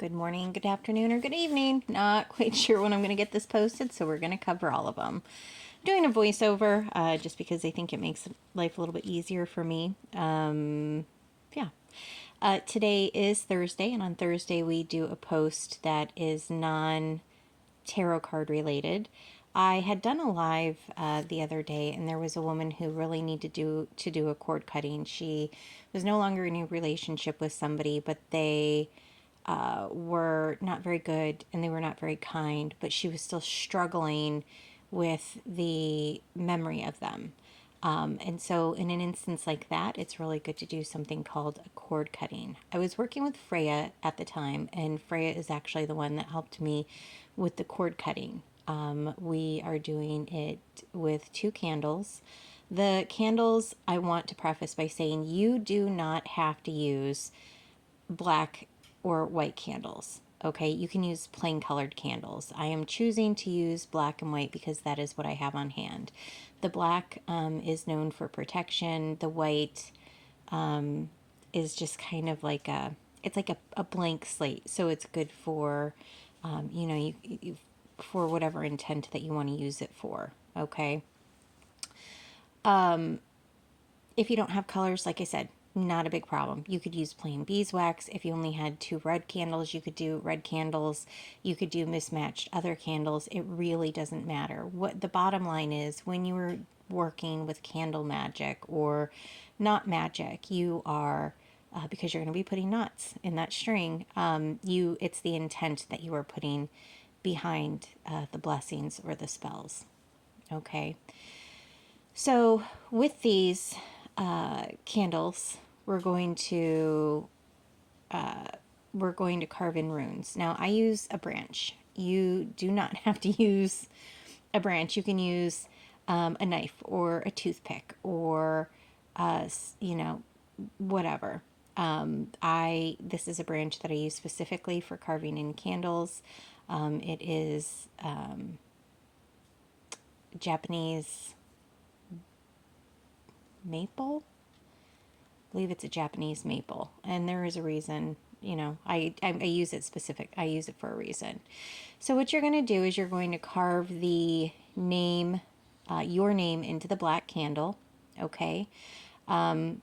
Good morning, good afternoon, or good evening. Not quite sure when I'm going to get this posted, so we're going to cover all of them. I'm doing a voiceover just because I think it makes life a little bit easier for me. Yeah. Today is Thursday, and on Thursday we do a post that is non-tarot card related. I had done a live the other day, and there was a woman who really needed to do a cord cutting. She was no longer in a relationship with somebody, but they were not very good and they were not very kind, but she was still struggling with the memory of them. And so, in an instance like that, it's really good to do something called a cord cutting. I was working with Freya at the time, and Freya is actually the one that helped me with the cord cutting. We are doing it with 2 candles. The candles, I want to preface by saying you do not have to use black or white candles. Okay, you can use plain colored candles. I am choosing to use black and white because that is what I have on hand. The black is known for protection. The white is just kind of like it's like a blank slate. So it's good for, for whatever intent that you want to use it for. Okay. If you don't have colors, like I said, not a big problem. You could use plain beeswax. If you only had 2 red candles, you could do red candles. You could do mismatched other candles. It really doesn't matter. What the bottom line is, when you are working with candle magic or not magic, you are because you're going to be putting knots in that string. It's the intent that you are putting behind the blessings or the spells. Okay. So with these candles, we're going to carve in runes. Now I use a branch. You do not have to use a branch. You can use a knife or a toothpick or whatever. This is a branch that I use specifically for carving in candles. It is Japanese maple. I believe it's a Japanese maple, and there is a reason. I use it specific. I use it for a reason. So what you're going to do is you're going to carve the name, your name, into the black candle. Okay. I'm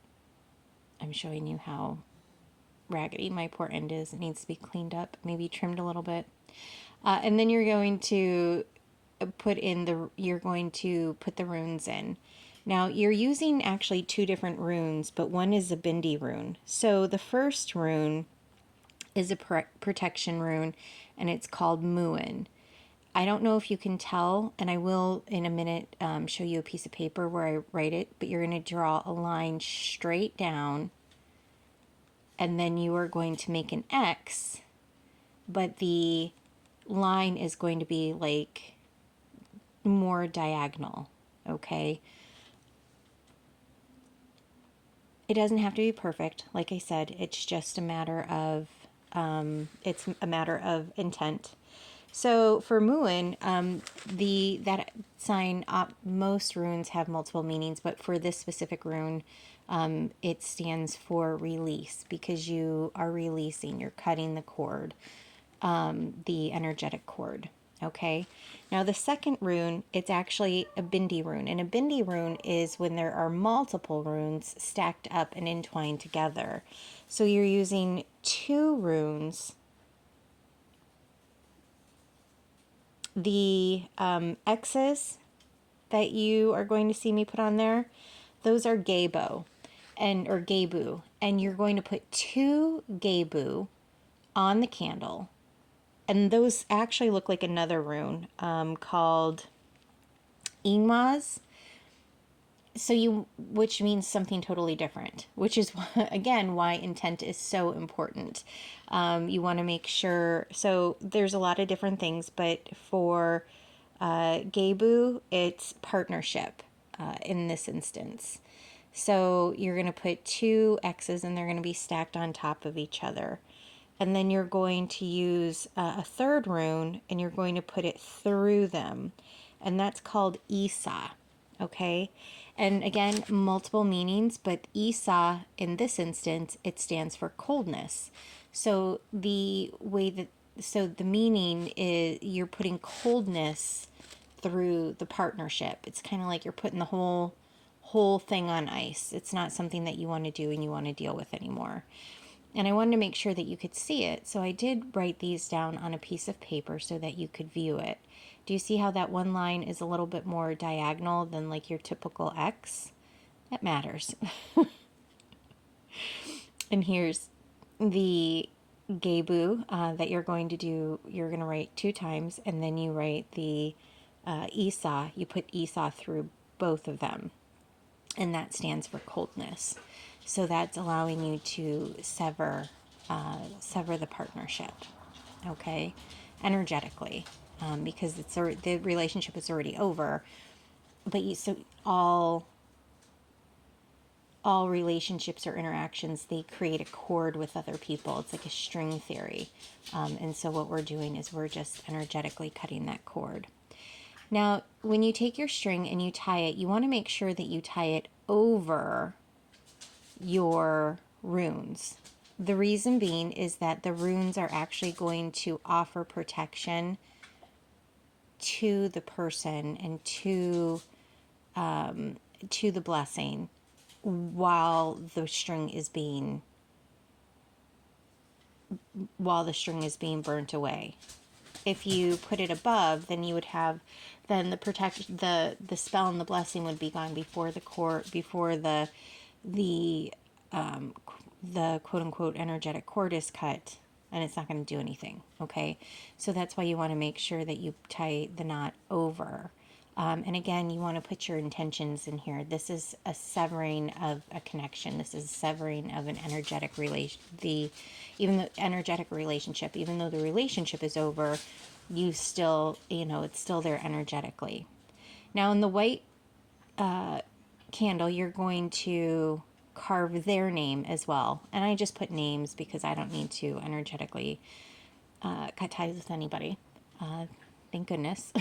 showing you how raggedy my poor end is. It needs to be cleaned up, maybe trimmed a little bit. And then you're going to put the runes in. Now you're using actually 2 different runes, but one is a bindi rune. So the first rune is a protection rune, and it's called Muin. I don't know if you can tell, and I will in a minute show you a piece of paper where I write it, but you're going to draw a line straight down, and then you are going to make an X, but the line is going to be like more diagonal, okay? It doesn't have to be perfect. Like I said, it's just a matter of intent. So for Muin, that sign, most runes have multiple meanings, but for this specific rune, it stands for release, because you are releasing, you're cutting the cord, the energetic cord. Okay. Now the second rune, it's actually a bindi rune, and a bindi rune is when there are multiple runes stacked up and entwined together. So you're using 2 runes. The X's that you are going to see me put on there, those are Gabo or Gabu, and you're going to put 2 Gabu on the candle. And those actually look like another rune called Ingmaz. Which means something totally different, which is, again, why intent is so important. You want to make sure, so there's a lot of different things, but for Gabu, it's partnership in this instance. So you're going to put 2 X's, and they're going to be stacked on top of each other. And then you're going to use a third rune, and you're going to put it through them. And that's called Isa. Okay. And again, multiple meanings, but Isa in this instance, it stands for coldness. So the way that, so the meaning is you're putting coldness through the partnership. It's kind of like you're putting the whole thing on ice. It's not something that you want to do and you want to deal with anymore. And I wanted to make sure that you could see it. So I did write these down on a piece of paper so that you could view it. Do you see how that one line is a little bit more diagonal than like your typical X? That matters. And here's the Gebu that you're going to do. You're going to write 2 times, and then you write the Esau. You put Esau through both of them, and that stands for coldness. So that's allowing you to sever the partnership, okay, energetically, because the relationship is already over. But so all relationships or interactions, they create a cord with other people. It's like a string theory, and so what we're doing is we're just energetically cutting that cord. Now, when you take your string and you tie it, you want to make sure that you tie it over your runes. The reason being is that the runes are actually going to offer protection to the person and to the blessing while the string is being burnt away. If you put it above, then you would have, then the spell and the blessing would be gone before the quote unquote energetic cord is cut, and it's not going to do anything. Okay, so that's why you want to make sure that you tie the knot over. And again, you want to put your intentions in here. This is a severing of a connection. This is a severing of an energetic relation. Even the energetic relationship, even though the relationship is over, you still, it's still there energetically. Now, in the white candle, you're going to carve their name as well. And I just put names because I don't need to energetically cut ties with anybody. Thank goodness.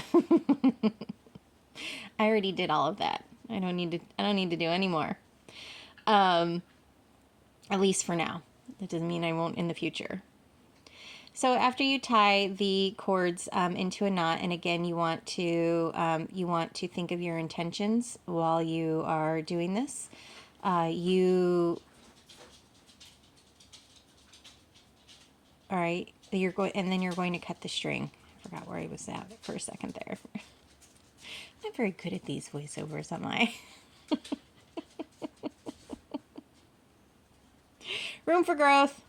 I already did all of that. I don't need to do any more. At least for now. That doesn't mean I won't in the future. So after you tie the cords into a knot, and again, you want to think of your intentions while you are doing this. All right, and then you're going to cut the string. I forgot where I was at for a second there. I'm not very good at these voiceovers, am I? Room for growth.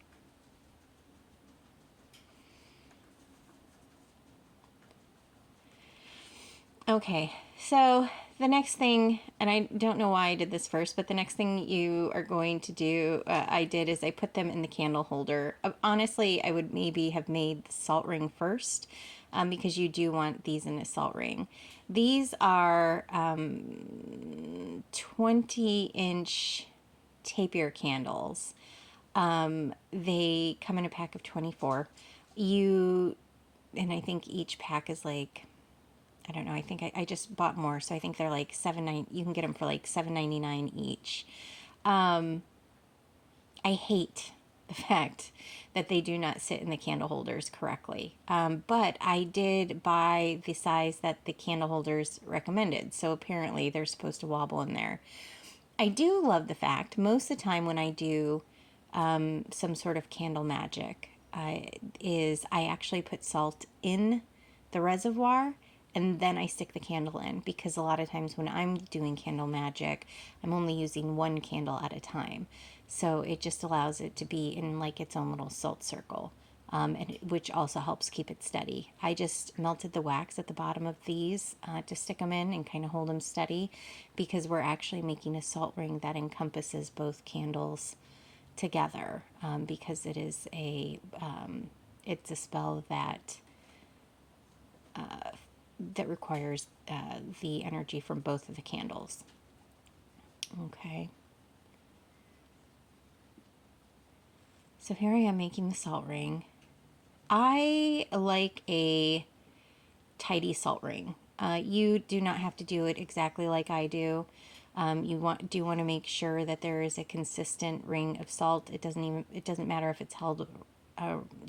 Okay, so the next thing, and I don't know why I did this first, but the next thing you are going to do, I did, is I put them in the candle holder. Honestly, I would maybe have made the salt ring first, because you do want these in a salt ring. These are 20-inch tapier candles. They come in a pack of 24. And I think each pack is like, I don't know. I think I just bought more, so I think they're like $7.9. You can get them for like $7.99 each. I hate the fact that they do not sit in the candle holders correctly. But I did buy the size that the candle holders recommended, so apparently they're supposed to wobble in there. I do love the fact most of the time when I do some sort of candle magic, I actually put salt in the reservoir and then I stick the candle in, because a lot of times when I'm doing candle magic, I'm only using one candle at a time. So it just allows it to be in like its own little salt circle, which also helps keep it steady. I just melted the wax at the bottom of these to stick them in and kind of hold them steady, because we're actually making a salt ring that encompasses both candles together, because it's a spell that requires the energy from both of the candles. Okay. So here I am making the salt ring. I like a tidy salt ring. You do not have to do it exactly like I do. You do want to make sure that there is a consistent ring of salt. It doesn't matter if it's held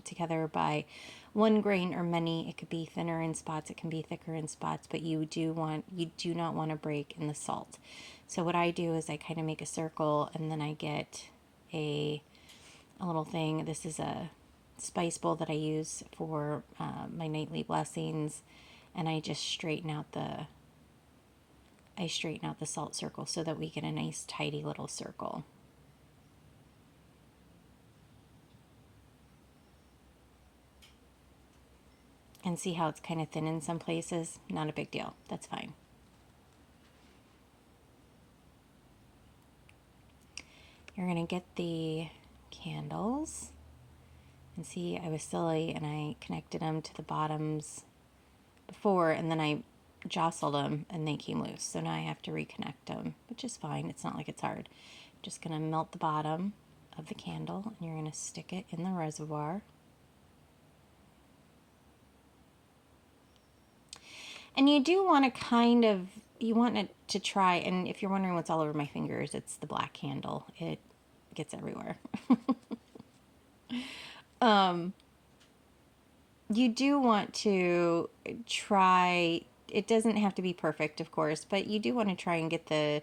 together by one grain or many. It could be thinner in spots, it can be thicker in spots, but you do not want to break in the salt. So what I do is I kind of make a circle, and then I get a little thing. This is a spice bowl that I use for my nightly blessings, and I just straighten out the salt circle so that we get a nice tidy little circle. And see how it's kind of thin in some places? Not a big deal. That's fine. You're going to get the candles. And see, I was silly and I connected them to the bottoms before, and then I jostled them and they came loose. So now I have to reconnect them, which is fine. It's not like it's hard. I'm just going to melt the bottom of the candle, and you're going to stick it in the reservoir. And you do want to you want it to try, and if you're wondering what's all over my fingers, it's the black candle. It gets everywhere. You do want to try, it doesn't have to be perfect, of course, but you do want to try and get the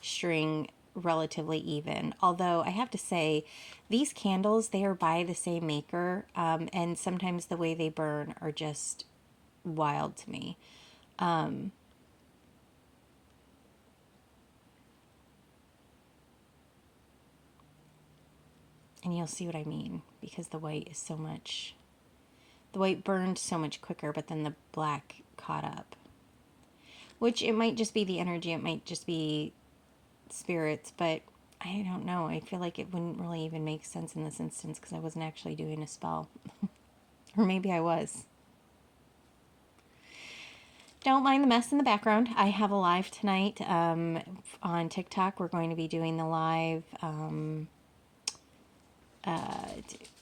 string relatively even. Although I have to say, these candles, they are by the same maker, and sometimes the way they burn are just wild to me. And you'll see what I mean, because the white burned so much quicker, but then the black caught up. Which, it might just be the energy, it might just be spirits, but I don't know. I feel like it wouldn't really even make sense in this instance because I wasn't actually doing a spell. Or maybe I was. Don't mind the mess in the background. I have a live tonight on TikTok. We're going to be doing the live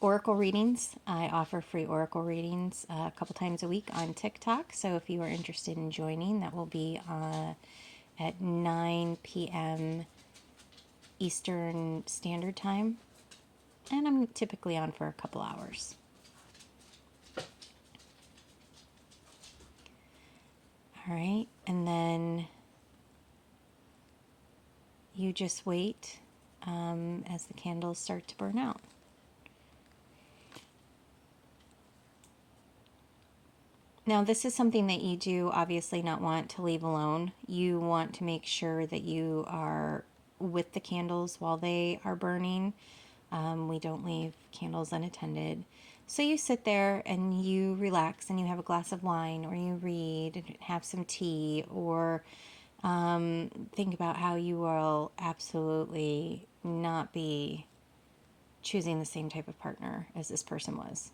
oracle readings. I offer free oracle readings a couple times a week on TikTok. So if you are interested in joining, that will be at 9 p.m. Eastern Standard Time. And I'm typically on for a couple hours. All right, and then you just wait as the candles start to burn out. Now, this is something that you do obviously not want to leave alone. You want to make sure that you are with the candles while they are burning. We don't leave candles unattended. So you sit there and you relax and you have a glass of wine, or you read and have some tea, or think about how you will absolutely not be choosing the same type of partner as this person was.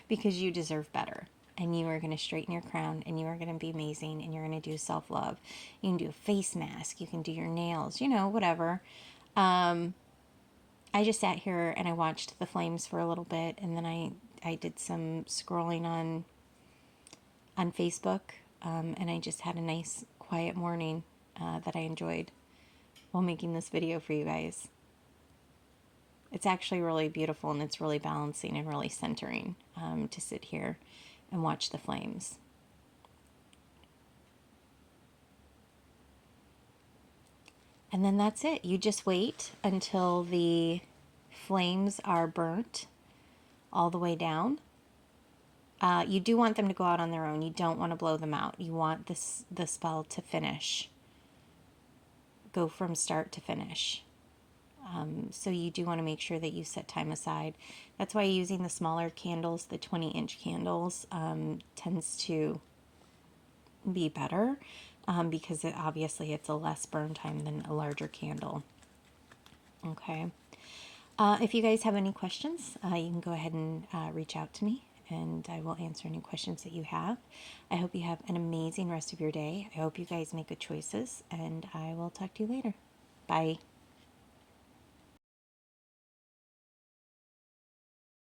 Because you deserve better. And you are going to straighten your crown, and you are going to be amazing, and you're going to do self-love. You can do a face mask, you can do your nails, whatever. I just sat here and I watched the flames for a little bit, and then I did some scrolling on Facebook, and I just had a nice quiet morning that I enjoyed while making this video for you guys. It's actually really beautiful, and it's really balancing and really centering to sit here and watch the flames. And then that's it. You just wait until the flames are burnt all the way down. You do want them to go out on their own. You don't want to blow them out. You want the spell to finish. Go from start to finish. So you do want to make sure that you set time aside. That's why using the smaller candles, the 20-inch candles, tends to be better, because obviously it's a less burn time than a larger candle. Okay. If you guys have any questions, you can go ahead and reach out to me, and I will answer any questions that you have. I hope you have an amazing rest of your day. I hope you guys make good choices, and I will talk to you later. Bye.